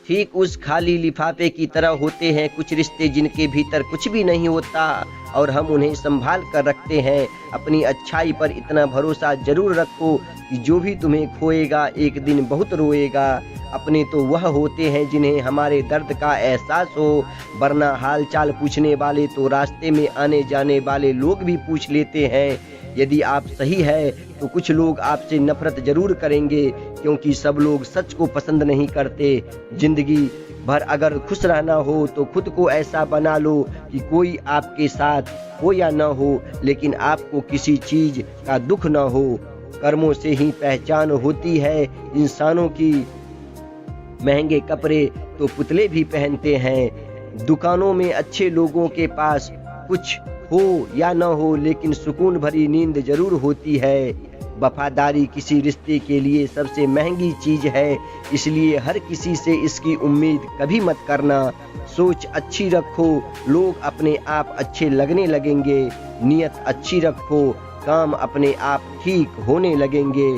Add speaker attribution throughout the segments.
Speaker 1: ठीक उस खाली लिफाफे की तरह होते हैं कुछ रिश्ते जिनके भीतर कुछ भी नहीं होता और हम उन्हें संभाल कर रखते हैं। अपनी अच्छाई पर इतना भरोसा जरूर रखो कि जो भी तुम्हें खोएगा एक दिन बहुत रोएगा। अपने तो वह होते हैं जिन्हें हमारे दर्द का एहसास हो, वरना हाल चाल पूछने वाले तो रास्ते में आने जाने वाले लोग भी पूछ लेते हैं। यदि आप सही है तो कुछ लोग आपसे नफरत जरूर करेंगे, क्योंकि सब लोग सच को पसंद नहीं करते। जिंदगी भर अगर खुश रहना हो तो खुद को ऐसा बना लो कि कोई आपके साथ हो या न हो, लेकिन आपको किसी चीज का दुख न हो। कर्मों से ही पहचान होती है इंसानों की। महंगे कपड़े तो पुतले भी पहनते हैं। दुकानों में अच्छे लोगों के पास कुछ हो या न हो, लेकिन सुकून भरी नींद जरूर होती है। वफादारी किसी रिश्ते के लिए सबसे महंगी चीज है, इसलिए हर किसी से इसकी उम्मीद कभी मत करना। सोच अच्छी रखो, लोग अपने आप अच्छे लगने लगेंगे। नियत अच्छी रखो, काम अपने आप ठीक होने लगेंगे।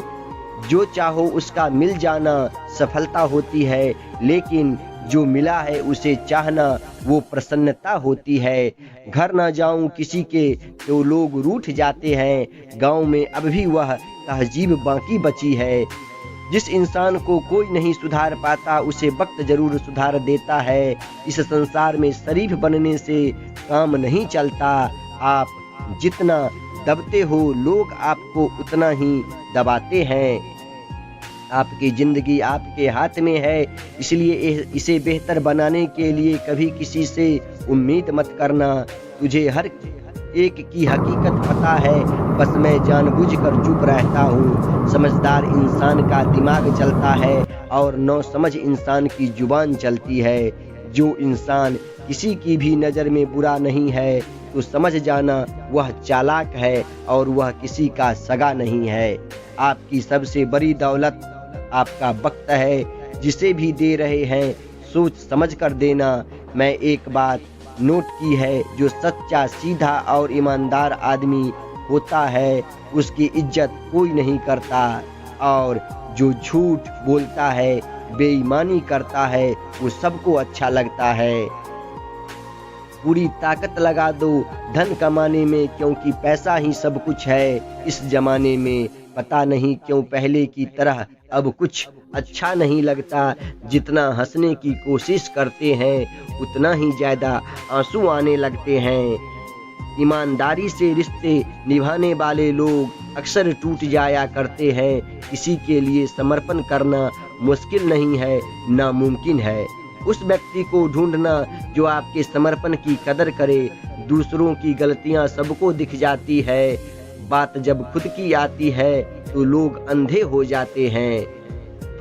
Speaker 1: जो चाहो उसका मिल जाना सफलता होती है, लेकिन जो मिला है उसे चाहना वो प्रसन्नता होती है। घर ना जाऊं किसी के तो लोग रूठ जाते हैं। गांव में अब भी वह तहजीब बाकी बची है। जिस इंसान को कोई नहीं सुधार पाता उसे वक्त जरूर सुधार देता है। इस संसार में शरीफ बनने से काम नहीं चलता। आप जितना दबते हो लोग आपको उतना ही दबाते हैं। आपकी जिंदगी आपके हाथ में है, इसलिए इसे बेहतर बनाने के लिए कभी किसी से उम्मीद मत करना। तुझे हर एक की हकीकत पता है, बस मैं जानबूझकर चुप रहता हूँ। समझदार इंसान का दिमाग चलता है और नासमझ इंसान की जुबान चलती है। जो इंसान किसी की भी नज़र में बुरा नहीं है तो समझ जाना वह चालाक है और वह किसी का सगा नहीं है। आपकी सबसे बड़ी दौलत आपका वक्त है। जिसे भी दे रहे हैं सोच समझ कर देना। मैं एक बात नोट की है, जो सच्चा सीधा और ईमानदार आदमी होता है उसकी इज्जत कोई नहीं करता, और जो झूठ बोलता है बेईमानी करता है वो सबको अच्छा लगता है। पूरी ताकत लगा दो धन कमाने में, क्योंकि पैसा ही सब कुछ है इस जमाने में। पता नहीं क्यों पहले की तरह अब कुछ अच्छा नहीं लगता। जितना हंसने की कोशिश करते हैं उतना ही ज्यादा आंसू आने लगते हैं। ईमानदारी से रिश्ते निभाने वाले लोग अक्सर टूट जाया करते हैं। किसी के लिए समर्पण करना मुश्किल नहीं है, नामुमकिन है। उस व्यक्ति को ढूंढना जो आपके समर्पण की कदर करे। दूसरों की गलतियां सबको दिख जाती है, बात जब खुद की आती है तो लोग अंधे हो जाते हैं।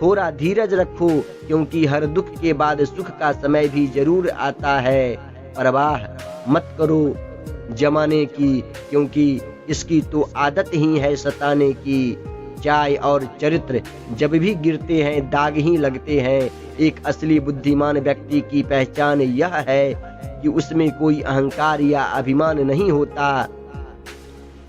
Speaker 1: थोड़ा धीरज रखो, क्योंकि हर दुख के बाद सुख का समय भी जरूर आता है। परवाह मत करो जमाने की, क्योंकि इसकी तो आदत ही है सताने की। चाय और चरित्र जब भी गिरते हैं दाग ही लगते हैं। एक असली बुद्धिमान व्यक्ति की पहचान यह है कि उसमें कोई अहंकार या अभिमान नहीं होता।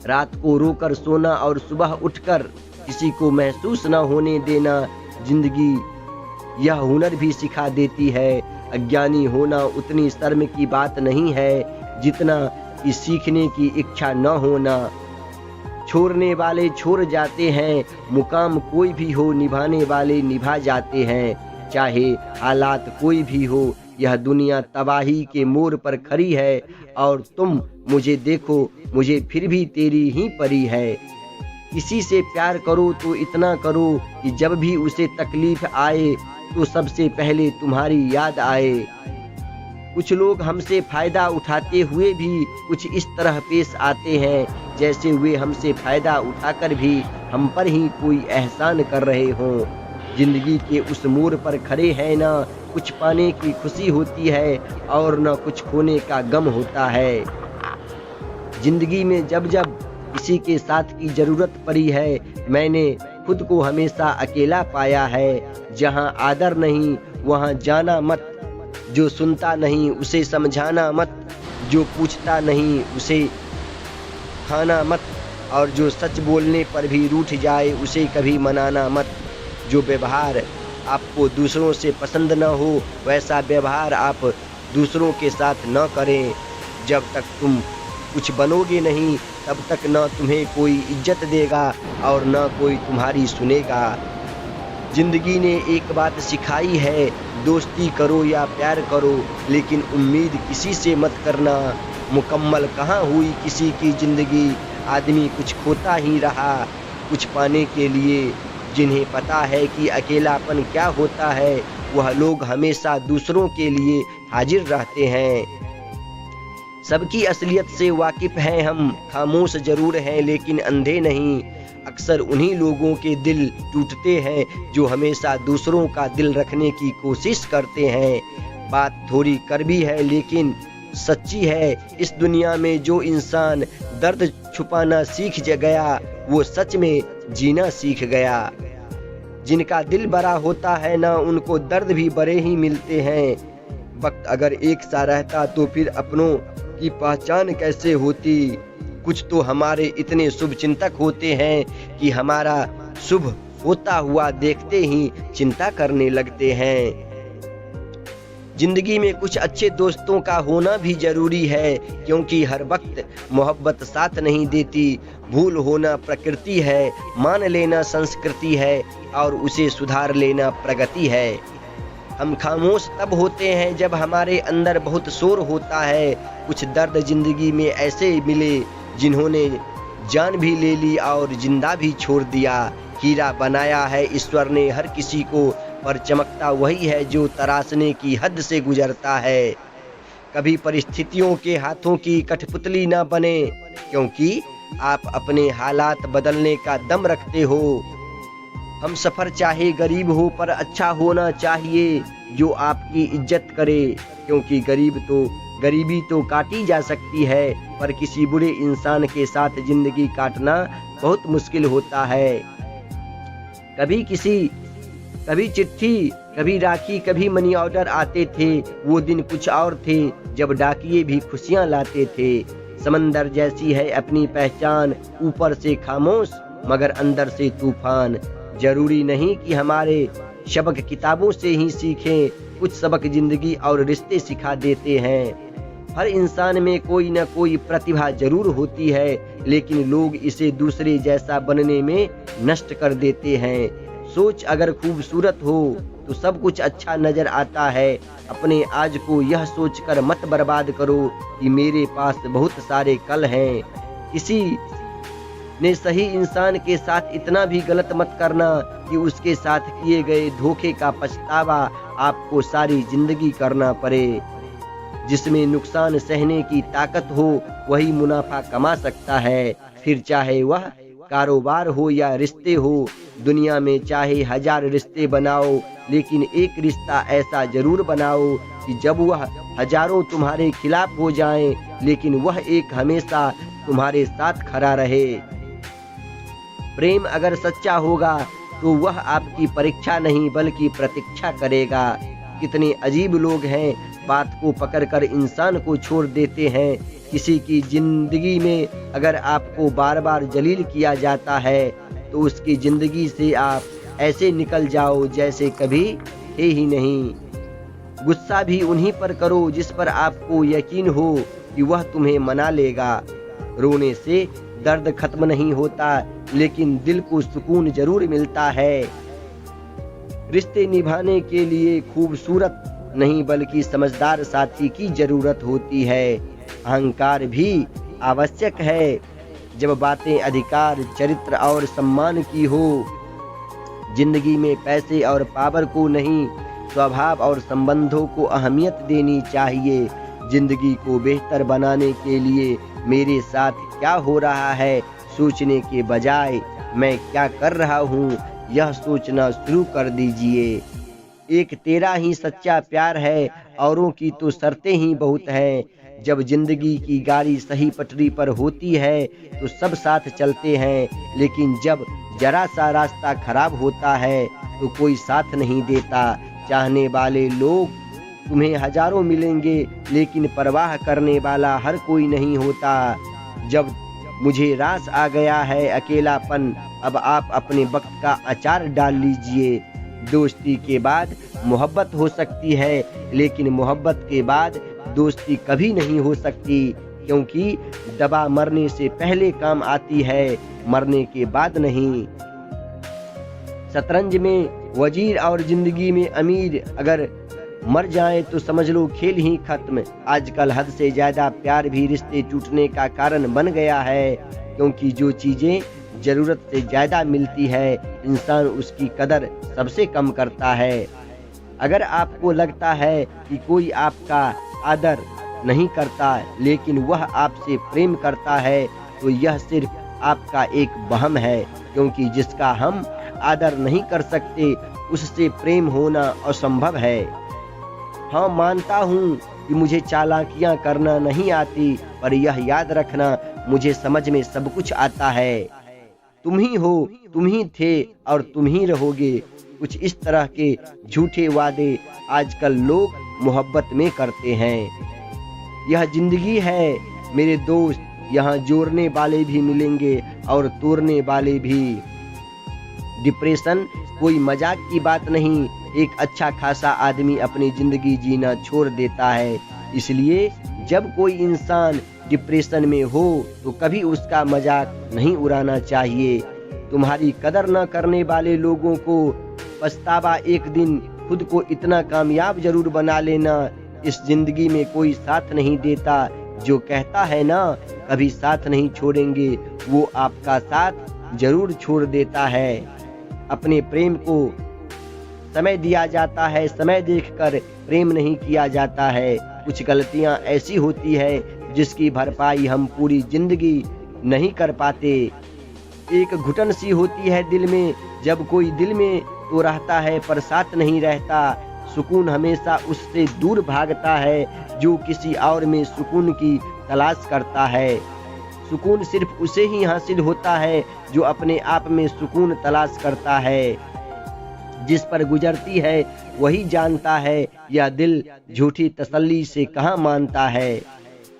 Speaker 1: रात को रोकर सोना और सुबह उठकर किसी को महसूस न होने देना जिंदगी यह हुनर भी सिखा देती है। अज्ञानी होना उतनी शर्म की बात नहीं है जितना कि सीखने की इच्छा न होना। छोड़ने वाले छोड़ जाते हैं, मुकाम कोई भी हो निभाने वाले निभा जाते हैं। चाहे हालात कोई भी हो, यह दुनिया तबाही के मोड़ पर खड़ी है और तुम मुझे देखो, मुझे फिर भी तेरी ही परी है। किसी से प्यार करो तो इतना करो कि जब भी उसे तकलीफ आए तो सबसे पहले तुम्हारी याद आए। कुछ लोग हमसे फायदा उठाते हुए भी कुछ इस तरह पेश आते हैं जैसे वे हमसे फायदा उठाकर भी हम पर ही कोई एहसान कर रहे हों। जिंदगी के उस मोड़ पर खड़े हैं, ना कुछ पाने की खुशी होती है और न कुछ खोने का गम होता है। जिंदगी में जब जब किसी के साथ की जरूरत पड़ी है, मैंने खुद को हमेशा अकेला पाया है। जहां आदर नहीं वहां जाना मत, जो सुनता नहीं उसे समझाना मत, जो पूछता नहीं उसे खाना मत, और जो सच बोलने पर भी रूठ जाए उसे कभी मनाना मत। जो व्यवहार आपको दूसरों से पसंद न हो वैसा व्यवहार आप दूसरों के साथ न करें। जब तक तुम कुछ बनोगे नहीं तब तक न तुम्हें कोई इज्जत देगा और न कोई तुम्हारी सुनेगा। जिंदगी ने एक बात सिखाई है, दोस्ती करो या प्यार करो लेकिन उम्मीद किसी से मत करना। मुकम्मल कहाँ हुई किसी की जिंदगी, आदमी कुछ खोता ही रहा कुछ पाने के लिए। जिन्हें पता है कि अकेलापन क्या होता है वह लोग हमेशा दूसरों के लिए हाजिर रहते हैं। सबकी असलियत से वाकिफ हैं हम, खामोश जरूर हैं लेकिन अंधे नहीं। अक्सर उन्हीं लोगों के दिल टूटते हैं जो हमेशा दूसरों का दिल रखने की कोशिश करते हैं। बात थोड़ी कड़वी है लेकिन सच्ची है, इस दुनिया में जो इंसान दर्द छुपाना सीख गया वो सच में जीना सीख गया। जिनका दिल बड़ा होता है ना उनको दर्द भी बड़े ही मिलते हैं। वक्त अगर एक सा रहता तो फिर अपनों की पहचान कैसे होती। कुछ तो हमारे इतने शुभ चिंतक होते हैं कि हमारा शुभ होता हुआ देखते ही चिंता करने लगते हैं। जिंदगी में कुछ अच्छे दोस्तों का होना भी जरूरी है क्योंकि हर वक्त मोहब्बत साथ नहीं देती। भूल होना प्रकृति है, मान लेना संस्कृति है और उसे सुधार लेना प्रगति है। हम खामोश तब होते हैं जब हमारे अंदर बहुत शोर होता है। कुछ दर्द जिंदगी में ऐसे मिले जिन्होंने जान भी ले ली और जिंदा भी छोड़ दिया। हीरा बनाया है ईश्वर ने हर किसी को, पर चमकता वही है जो तराशने की हद से गुजरता है। कभी परिस्थितियों के हाथों की कठपुतली ना बने क्योंकि आप अपने हालात बदलने का दम रखते हो। हम सफर चाहे गरीब हो पर अच्छा होना चाहिए जो आपकी इज्जत करे, क्योंकि गरीबी तो काटी जा सकती है पर किसी बुरे इंसान के साथ जिंदगी काटना बहुत मुश्किल होता है। कभी चिट्ठी, कभी राखी, कभी मनी ऑर्डर आते थे। वो दिन कुछ और थे जब डाकिये भी खुशियां लाते थे। समंदर जैसी है अपनी पहचान, ऊपर से खामोश मगर अंदर से तूफान। जरूरी नहीं कि हमारे सबक किताबों से ही सीखें, कुछ सबक जिंदगी और रिश्ते सिखा देते हैं। हर इंसान में कोई न कोई प्रतिभा जरूर होती है लेकिन लोग इसे दूसरे जैसा बनने में नष्ट कर देते हैं। सोच अगर खूबसूरत हो तो सब कुछ अच्छा नजर आता है। अपने आज को यह सोचकर मत बर्बाद करो कि मेरे पास बहुत सारे कल हैं। किसी ने सही इंसान के साथ इतना भी गलत मत करना कि उसके साथ किए गए धोखे का पछतावा आपको सारी जिंदगी करना पड़े। जिसमें नुकसान सहने की ताकत हो वही मुनाफा कमा सकता है, फिर चाहे वह कारोबार हो या रिश्ते हो। दुनिया में चाहे 1000 रिश्ते बनाओ लेकिन एक रिश्ता ऐसा जरूर बनाओ कि जब वह हजारों तुम्हारे खिलाफ हो जाएं लेकिन वह एक हमेशा तुम्हारे साथ खड़ा रहे। प्रेम अगर सच्चा होगा तो वह आपकी परीक्षा नहीं बल्कि प्रतीक्षा करेगा। कितने अजीब लोग हैं, बात को पकड़कर इंसान को छोड़ देते हैं। किसी की जिंदगी में अगर आपको बार बार जलील किया जाता है तो उसकी जिंदगी से आप ऐसे निकल जाओ जैसे कभी थे ही नहीं। गुस्सा भी उन्हीं पर करो जिस पर आपको यकीन हो कि वह तुम्हें मना लेगा। रोने से दर्द खत्म नहीं होता लेकिन दिल को सुकून जरूर मिलता है। रिश्ते निभाने के लिए खूबसूरत नहीं बल्कि समझदार साथी की जरूरत होती है। अहंकार भी आवश्यक है जब बातें अधिकार, चरित्र और सम्मान की हो। जिंदगी में पैसे और पावर को नहीं, स्वभाव और संबंधों को अहमियत देनी चाहिए। जिंदगी को बेहतर बनाने के लिए मेरे साथ क्या हो रहा है सोचने के बजाय मैं क्या कर रहा हूँ यह सोचना शुरू कर दीजिए। एक तेरा ही सच्चा प्यार है, औरों की तो शर्तें ही बहुत हैं। जब जिंदगी की गाड़ी सही पटरी पर होती है तो सब साथ चलते हैं, लेकिन जब जरा सा रास्ता खराब होता है तो कोई साथ नहीं देता। चाहने वाले लोग तुम्हें हजारों मिलेंगे लेकिन परवाह करने वाला हर कोई नहीं होता। जब मुझे रास आ गया है अकेलापन, अब आप अपने वक्त का अचार डाल लीजिए। दोस्ती के बाद मोहब्बत हो सकती है, लेकिन मोहब्बत के बाद दोस्ती कभी नहीं हो सकती, क्योंकि दवा मरने से पहले काम आती है, मरने के बाद नहीं। शतरंज में वजीर और जिंदगी में अमीर अगर मर जाए तो समझ लो खेल ही खत्म। आजकल हद से ज्यादा प्यार भी रिश्ते टूटने का कारण बन गया है, क्योंकि जो चीजें जरूरत से ज्यादा मिलती है इंसान उसकी कदर सबसे कम करता है। अगर आपको लगता है कि कोई आपका आदर नहीं करता लेकिन वह आपसे प्रेम करता है तो यह सिर्फ आपका एक वहम है, क्योंकि जिसका हम आदर नहीं कर सकते उससे प्रेम होना असंभव है। हाँ, मानता हूँ कि मुझे चालाकियाँ करना नहीं आती, पर यह याद रखना मुझे समझ में सब कुछ आता है। तुम ही हो, तुम ही थे और तुम ही रहोगे। कुछ इस तरह के झूठे वादे आजकल लोग मोहब्बत में करते हैं। यह जिंदगी है मेरे दोस्त, यहाँ जोड़ने वाले भी मिलेंगे और तोड़ने वाले भी। डिप्रेशन कोई मजाक की बात नहीं। एक अच्छा खासा आदमी अपनी जिंदगी जीना छोड़ देता है, इसलिए जब कोई इंसान डिप्रेशन में हो तो कभी उसका मजाक नहीं उड़ाना चाहिए। तुम्हारी कदर न करने वाले लोगों को पछतावा एक दिन खुद को इतना कामयाब जरूर बना लेना। इस जिंदगी में कोई साथ नहीं देता, जो कहता है ना कभी साथ नहीं छोड़ेंगे, वो आपका साथ जरूर छोड़ देता है। अपने प्रेम को समय दिया जाता है, समय देखकर प्रेम नहीं किया जाता है। कुछ गलतियां ऐसी होती है जिसकी भरपाई हम पूरी जिंदगी नहीं कर पाते। एक घुटन सी होती है दिल में, जब कोई दिल में तो रहता है पर साथ नहीं रहता। सुकून हमेशा उससे दूर भागता है जो किसी और में सुकून की तलाश करता है। सुकून सिर्फ उसे ही हासिल होता है जो अपने आप में सुकून तलाश करता है। जिस पर गुजरती है वही जानता है, यह दिल झूठी तसल्ली से कहाँ मानता है।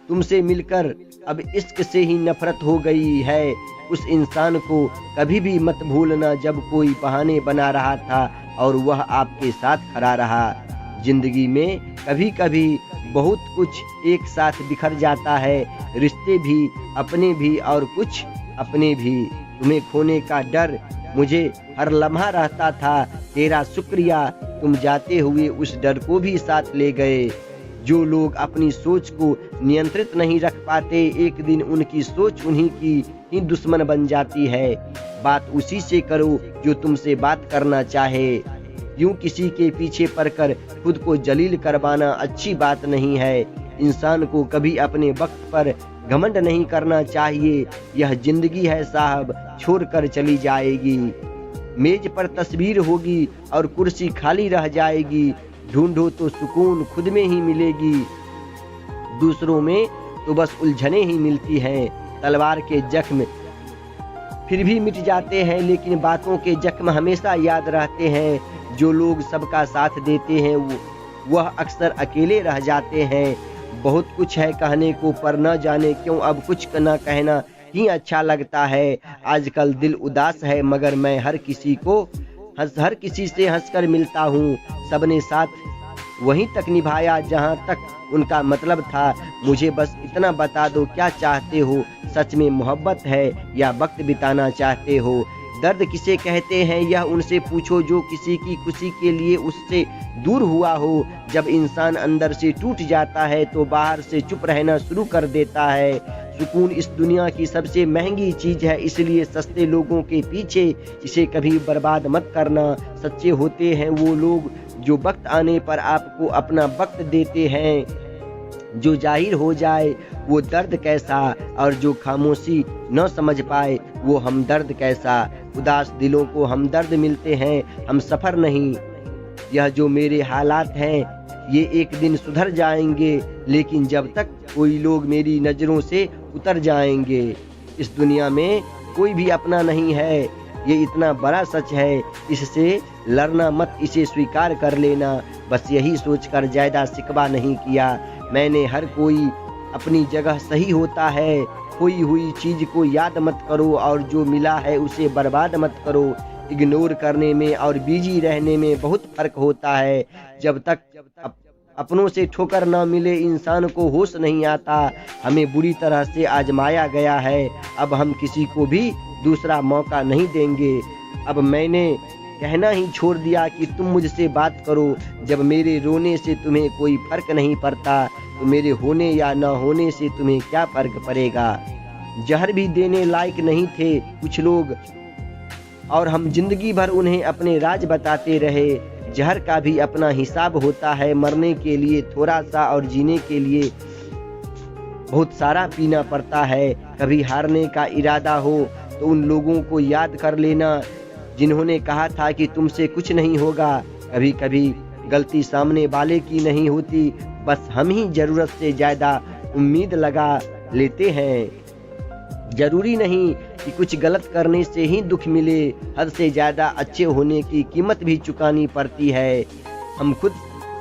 Speaker 1: तुमसे मिलकर अब इश्क से ही नफरत हो गई है। उस इंसान को कभी भी मत भूलना जब कोई बहाने बना रहा था और वह आपके साथ खड़ा रहा। जिंदगी में कभी कभी बहुत कुछ एक साथ बिखर जाता है, रिश्ते भी, अपने भी और कुछ अपने भी। तुम्हें खोने का डर मुझे हर लम्हा रहता था, तेरा शुक्रिया तुम जाते हुए उस डर को भी साथ ले गए। जो लोग अपनी सोच को नियंत्रित नहीं रख पाते, एक दिन उनकी सोच उन्हीं की ही दुश्मन बन जाती है। बात उसी से करो जो तुमसे बात करना चाहे। यूं किसी के पीछे पड़कर खुद को जलील करवाना अच्छी बात नहीं है। इंसान को कभी अपने वक्त पर घमंड नहीं करना चाहिए। यह जिंदगी है साहब, छोड़कर चली जाएगी। मेज पर तस्वीर होगी और कुर्सी खाली रह जाएगी। ढूंढो तो सुकून खुद में ही मिलेगी, दूसरों में तो बस उलझने ही मिलती हैं। तलवार के जख्म फिर भी मिट जाते हैं, लेकिन बातों के जख्म हमेशा याद रहते हैं। जो लोग सबका साथ देते हैं वह अक्सर अकेले रह जाते हैं। बहुत कुछ है कहने को, पर न जाने क्यों अब कुछ न कहना ही अच्छा लगता है। आजकल दिल उदास है, मगर मैं हर किसी से हंसकर मिलता हूँ। सबने साथ वहीं तक निभाया जहाँ तक उनका मतलब था। मुझे बस इतना बता दो, क्या चाहते हो? सच में मोहब्बत है या वक्त बिताना चाहते हो? दर्द किसे कहते हैं यह उनसे पूछो जो किसी की खुशी के लिए उससे दूर हुआ हो। जब इंसान अंदर से टूट जाता है तो बाहर से चुप रहना शुरू कर देता है। सुकून इस दुनिया की सबसे महंगी चीज है, इसलिए सस्ते लोगों के पीछे इसे कभी बर्बाद मत करना। सच्चे होते हैं वो लोग जो वक्त आने पर आपको अपना वक्त देते हैं। जो जाहिर हो जाए वो दर्द कैसा, और जो खामोशी न समझ पाए वो हमदर्द कैसा। उदास दिलों को हमदर्द मिलते हैं, हम सफर नहीं। यह जो मेरे हालात हैं ये एक दिन सुधर जाएंगे, लेकिन जब तक कोई लोग मेरी नज़रों से उतर जाएंगे। इस दुनिया में कोई भी अपना नहीं है, ये इतना बड़ा सच है। इससे लड़ना मत, इसे स्वीकार कर लेना। बस यही सोचकर ज़्यादा शिकवा नहीं किया मैंने। हर कोई अपनी जगह सही होता है। खोई हुई चीज को याद मत करो और जो मिला है उसे बर्बाद मत करो। इग्नोर करने में और बिजी रहने में बहुत फर्क होता है। जब तक अपनों से ठोकर ना मिले इंसान को होश नहीं आता। हमें बुरी तरह से आजमाया गया है, अब हम किसी को भी दूसरा मौका नहीं देंगे। अब मैंने कहना ही छोड़ दिया कि तुम मुझसे बात करो। जब मेरे रोने से तुम्हें कोई फर्क नहीं पड़ता तो मेरे होने या ना होने से तुम्हें क्या फर्क पड़ेगा। जहर भी देने लायक नहीं थे कुछ लोग और हम जिंदगी भर उन्हें अपने राज बताते रहे। जहर का भी अपना हिसाब होता है, मरने के लिए थोड़ा सा और जीने के लिए बहुत सारा पीना पड़ता है। कभी हारने का इरादा हो तो उन लोगों को याद कर लेना जिन्होंने कहा था कि तुमसे कुछ नहीं होगा। कभी कभी गलती सामने वाले की नहीं होती, बस हम ही जरूरत से ज़्यादा उम्मीद लगा लेते हैं। जरूरी नहीं कि कुछ गलत करने से ही दुख मिले, हद से ज़्यादा अच्छे होने की कीमत भी चुकानी पड़ती है। हम खुद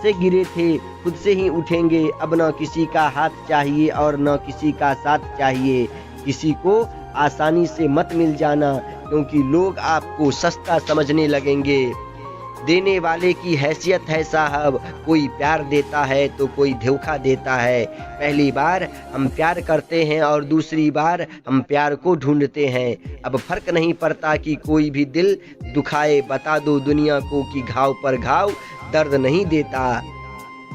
Speaker 1: से गिरे थे, खुद से ही उठेंगे। अब न किसी का हाथ चाहिए और न किसी का साथ चाहिए। किसी को आसानी से मत मिल जाना, क्योंकि लोग आपको सस्ता समझने लगेंगे। देने वाले की हैसियत है साहब, कोई प्यार देता है तो कोई धोखा देता है। पहली बार हम प्यार करते हैं और दूसरी बार हम प्यार को ढूंढते हैं। अब फर्क नहीं पड़ता कि कोई भी दिल दुखाए, बता दो दुनिया को कि घाव पर घाव दर्द नहीं देता।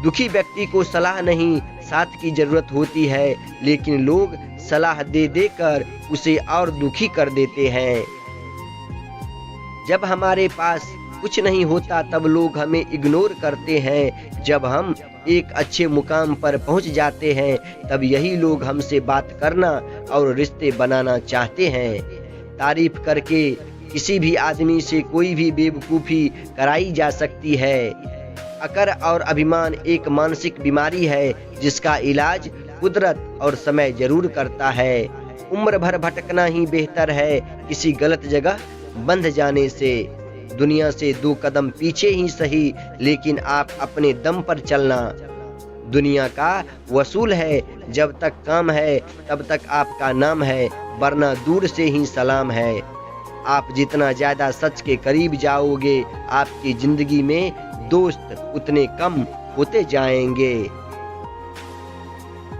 Speaker 1: दुखी व्यक्ति को सलाह नहीं साथ की जरूरत होती है, लेकिन लोग सलाह दे देकर उसे और दुखी कर देते हैं। जब हमारे पास कुछ नहीं होता तब लोग हमें इग्नोर करते हैं। जब हम एक अच्छे मुकाम पर पहुंच जाते हैं तब यही लोग हमसे बात करना और रिश्ते बनाना चाहते हैं। तारीफ करके किसी भी आदमी से कोई भी बेवकूफ़ी कराई जा सकती है। अकड़ और अभिमान एक मानसिक बीमारी है जिसका इलाज कुदरत और समय जरूर करता है। उम्र भर भटकना ही बेहतर है किसी गलत जगह बंध जाने से। दुनिया से 2 कदम पीछे ही सही, लेकिन आप अपने दम पर चलना। दुनिया का वसूल है, जब तक काम है तब तक आपका नाम है, वरना दूर से ही सलाम है। आप जितना ज़्यादा सच के करीब जाओगे, आपकी ज़िंदगी में दोस्त उतने कम होते जाएंगे।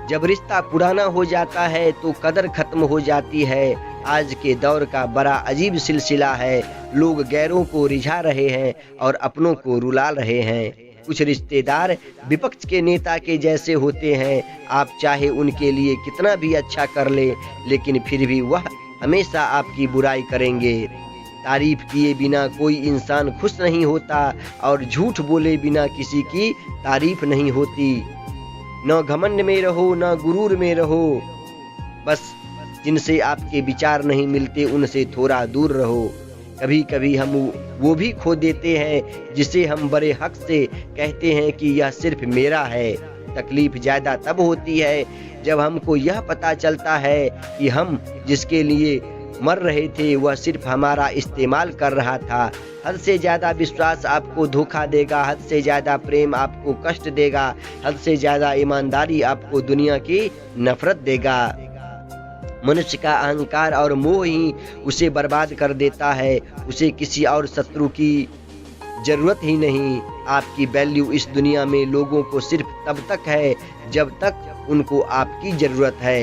Speaker 1: जब रिश्ता पुराना हो जाता है तो कदर खत्म हो जाती है। आज के दौर का बड़ा अजीब सिलसिला है। लोग गैरों को रिझा रहे हैं और अपनों को रुला रहे हैं। कुछ रिश्तेदार विपक्ष के नेता के जैसे होते हैं। आप चाहे उनके लिए कितना भी अच्छा कर ले, लेकिन फिर भी वह हमेशा आपकी बुराई करेंगे। तारीफ किए बिना कोई इंसान खुश नहीं होता और झूठ बोले बिना किसी की तारीफ नहीं होती। न घमंड में रहो न गुरूर में रहो। बस जिनसे आपके विचार नहीं मिलते उनसे थोड़ा दूर रहो। कभी कभी हम वो भी खो देते हैं जिसे हम बड़े हक से कहते हैं कि यह सिर्फ मेरा है। तकलीफ ज़्यादा तब होती है जब हमको यह पता चलता है कि हम जिसके लिए मर रहे थे वह सिर्फ हमारा इस्तेमाल कर रहा था। हद से ज़्यादा विश्वास आपको धोखा देगा, हद से ज़्यादा प्रेम आपको कष्ट देगा, हद से ज़्यादा ईमानदारी आपको दुनिया की नफरत देगा। मनुष्य का अहंकार और मोह ही उसे बर्बाद कर देता है। उसे किसी और शत्रु की जरूरत ही नहीं। आपकी वैल्यू इस दुनिया में लोगों को सिर्फ तब तक है जब तक उनको आपकी जरूरत है।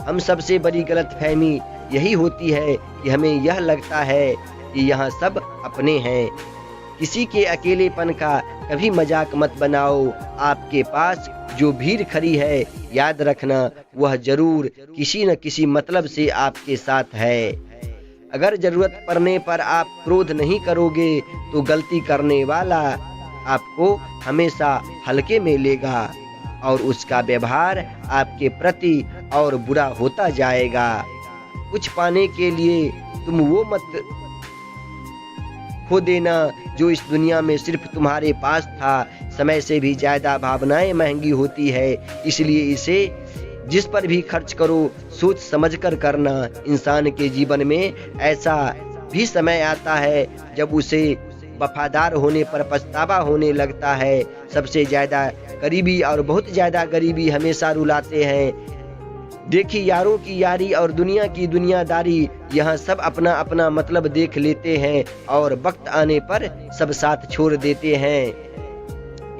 Speaker 1: हम सबसे बड़ी गलतफहमी यही होती है कि हमें यह लगता है कि यहाँ सब अपने हैं। किसी के अकेलेपन का कभी मजाक मत बनाओ। आपके पास जो भीड़ खड़ी है, याद रखना वह जरूर किसी न किसी मतलब से आपके साथ है। अगर जरूरत पड़ने पर आप क्रोध नहीं करोगे तो गलती करने वाला आपको हमेशा हल्के में लेगा और उसका व्यवहार आपके प्रति और बुरा होता जाएगा। कुछ पाने के लिए तुम वो मत खो देना जो इस दुनिया में सिर्फ तुम्हारे पास था। समय से भी ज़्यादा भावनाएं महंगी होती है, इसलिए इसे जिस पर भी खर्च करो सोच समझकर करना। इंसान के जीवन में ऐसा भी समय आता है जब उसे वफादार होने पर पछतावा होने लगता है। सबसे ज़्यादा करीबी और बहुत ज़्यादा गरीबी हमेशा रुलाते हैं। देखी यारों की यारी और दुनिया की दुनियादारी, यहाँ सब अपना अपना मतलब देख लेते हैं और वक्त आने पर सब साथ छोड़ देते हैं।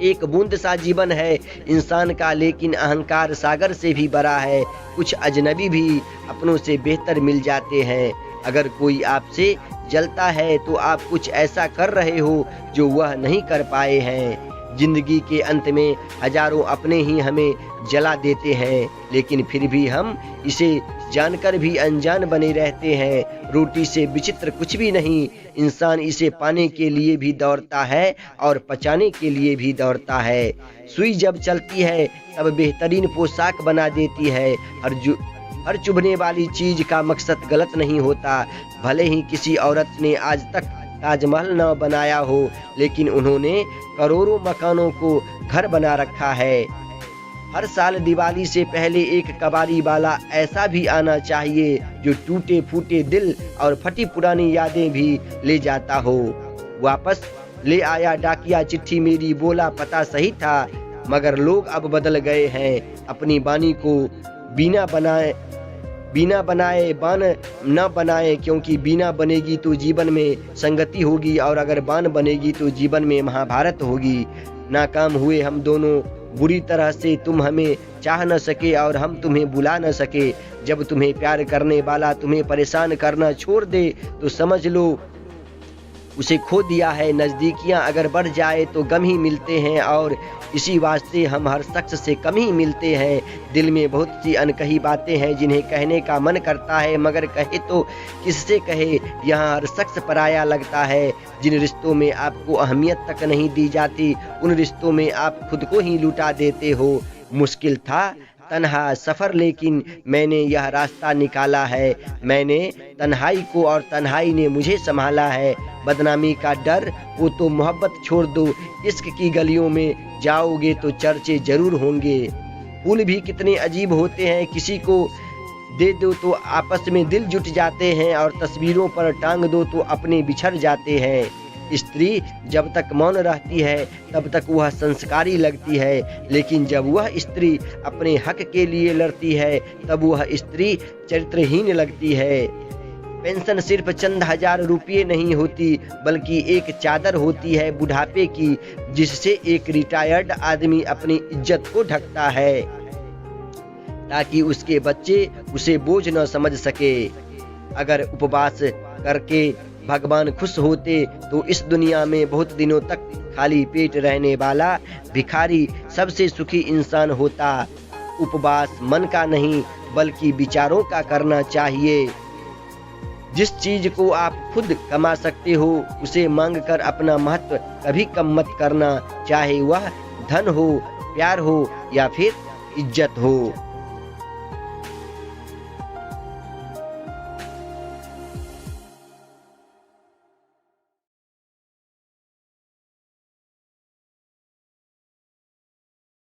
Speaker 1: एक बूंद सा जीवन है इंसान का, लेकिन अहंकार सागर से भी बड़ा है। कुछ अजनबी भी अपनों से बेहतर मिल जाते हैं। अगर कोई आपसे जलता है तो आप कुछ ऐसा कर रहे हो जो वह नहीं कर पाए हैं। जिंदगी के अंत में हजारों अपने ही हमें जला देते हैं, लेकिन फिर भी हम इसे जानकर भी अनजान बने रहते हैं। रोटी से विचित्र कुछ भी नहीं, इंसान इसे पाने के लिए भी दौड़ता है और पचाने के लिए भी दौड़ता है। सुई जब चलती है तब बेहतरीन पोशाक बना देती है। हर चुभने वाली चीज का मकसद गलत नहीं होता। भले ही किसी औरत ने आज तक ताजमहल न बनाया हो, लेकिन उन्होंने करोड़ों मकानों को घर बना रखा है। हर साल दिवाली से पहले एक कबाड़ी वाला ऐसा भी आना चाहिए जो टूटे फूटे दिल और फटी पुरानी यादें भी ले जाता हो। वापस ले आया डाकिया चिट्ठी मेरी, बोला पता सही था मगर लोग अब बदल गए हैं। अपनी बानी को बिना बनाए बान न बनाए, क्योंकि बिना बनेगी तो जीवन में संगति होगी और अगर बान बनेगी तो जीवन में महाभारत होगी। नाकाम हुए हम दोनों बुरी तरह से, तुम हमें चाह न सके और हम तुम्हें बुला न सके। जब तुम्हें प्यार करने वाला तुम्हें परेशान करना छोड़ दे तो समझ लो उसे खो दिया है। नज़दीकियां अगर बढ़ जाए तो गम ही मिलते हैं और इसी वास्ते हम हर शख्स से कम ही मिलते हैं। दिल में बहुत सी अनकही बातें हैं जिन्हें कहने का मन करता है, मगर कहे तो किससे कहे। यहाँ हर शख्स पराया लगता है। जिन रिश्तों में आपको अहमियत तक नहीं दी जाती, उन रिश्तों में आप खुद को ही लुटा देते हो। मुश्किल था तन्हा सफ़र, लेकिन मैंने यह रास्ता निकाला है। मैंने तन्हाई को और तन्हाई ने मुझे संभाला है। बदनामी का डर वो तो मोहब्बत छोड़ दो, इश्क की गलियों में जाओगे तो चर्चे जरूर होंगे। फूल भी कितने अजीब होते हैं, किसी को दे दो तो आपस में दिल जुट जाते हैं और तस्वीरों पर टांग दो तो अपने बिछड़ जाते हैं। स्त्री जब तक मौन रहती है तब तक वह संस्कारी लगती है, लेकिन जब वह स्त्री अपने हक के लिए लड़ती है तब वह स्त्री चरित्रहीन लगती है। पेंशन सिर्फ चंद हजार रुपये नहीं होती, बल्कि एक चादर होती है बुढ़ापे की, जिससे एक रिटायर्ड आदमी अपनी इज्जत को ढकता है ताकि उसके बच्चे उसे बोझ न समझ सके। अगर उपवास करके भगवान खुश होते तो इस दुनिया में बहुत दिनों तक खाली पेट रहने वाला भिखारी सबसे सुखी इंसान होता। उपवास मन का नहीं बल्कि विचारों का करना चाहिए। जिस चीज को आप खुद कमा सकते हो उसे मांगकर अपना महत्व कभी कम मत करना, चाहे वह धन हो, प्यार हो या फिर इज्जत हो।